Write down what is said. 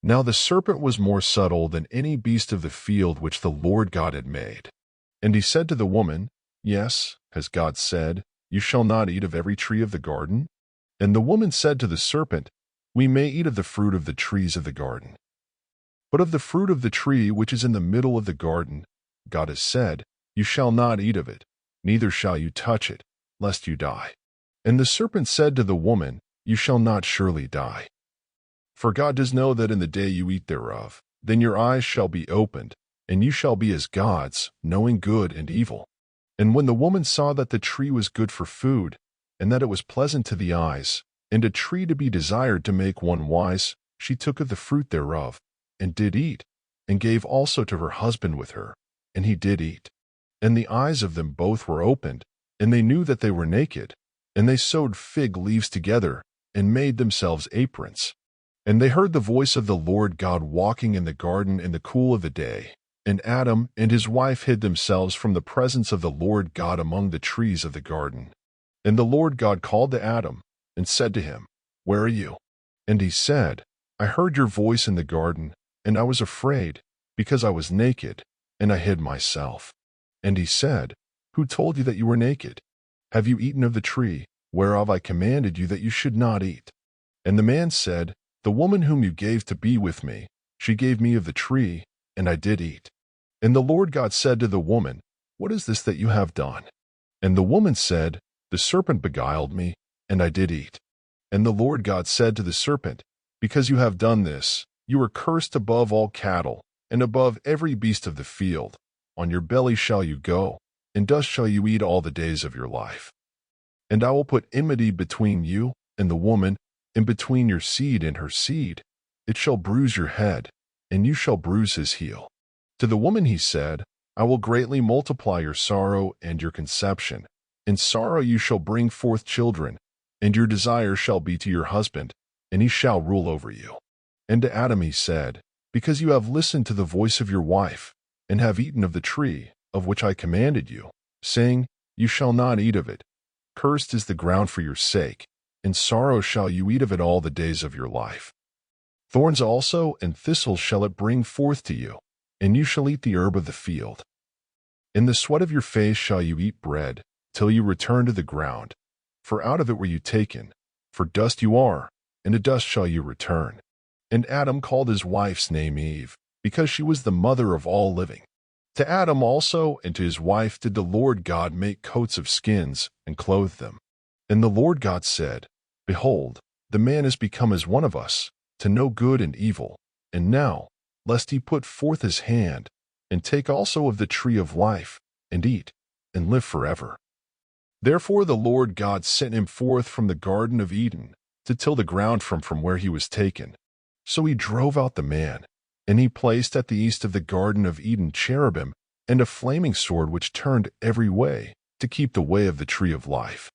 Now the serpent was more subtle than any beast of the field which the Lord God had made. And he said to the woman, Yes, has God said, You shall not eat of every tree of the garden? And the woman said to the serpent, We may eat of the fruit of the trees of the garden. But of the fruit of the tree which is in the middle of the garden, God has said, You shall not eat of it, neither shall you touch it, lest you die. And the serpent said to the woman, You shall not surely die. For God does know that in the day you eat thereof, then your eyes shall be opened, and you shall be as gods, knowing good and evil. And when the woman saw that the tree was good for food, and that it was pleasant to the eyes, and a tree to be desired to make one wise, she took of the fruit thereof, and did eat, and gave also to her husband with her, and he did eat. And the eyes of them both were opened, and they knew that they were naked, and they sewed fig leaves together, and made themselves aprons. And they heard the voice of the Lord God walking in the garden in the cool of the day. And Adam and his wife hid themselves from the presence of the Lord God among the trees of the garden. And the Lord God called to Adam, and said to him, Where are you? And he said, I heard your voice in the garden, and I was afraid, because I was naked, and I hid myself. And he said, Who told you that you were naked? Have you eaten of the tree, whereof I commanded you that you should not eat? And the man said, The woman whom you gave to be with me, she gave me of the tree, and I did eat. And the Lord God said to the woman, What is this that you have done? And the woman said, The serpent beguiled me, and I did eat. And the Lord God said to the serpent, Because you have done this, you are cursed above all cattle, and above every beast of the field. On your belly shall you go, and dust shall you eat all the days of your life. And I will put enmity between you and the woman, and between your seed and her seed. It shall bruise your head, and you shall bruise his heel. To the woman he said, I will greatly multiply your sorrow and your conception. In sorrow you shall bring forth children, and your desire shall be to your husband, and he shall rule over you. And to Adam he said, Because you have listened to the voice of your wife, and have eaten of the tree, of which I commanded you, saying, You shall not eat of it. Cursed is the ground for your sake, in sorrow shall you eat of it all the days of your life. Thorns also and thistles shall it bring forth to you, and you shall eat the herb of the field. In the sweat of your face shall you eat bread, till you return to the ground. For out of it were you taken, for dust you are, and to dust shall you return. And Adam called his wife's name Eve, because she was the mother of all living. To Adam also and to his wife did the Lord God make coats of skins, and clothe them. And the Lord God said, Behold, the man is become as one of us, to know good and evil. And now, lest he put forth his hand, and take also of the tree of life, and eat, and live forever. Therefore the Lord God sent him forth from the Garden of Eden, to till the ground from where he was taken. So he drove out the man, and he placed at the east of the Garden of Eden cherubim, and a flaming sword which turned every way, to keep the way of the tree of life.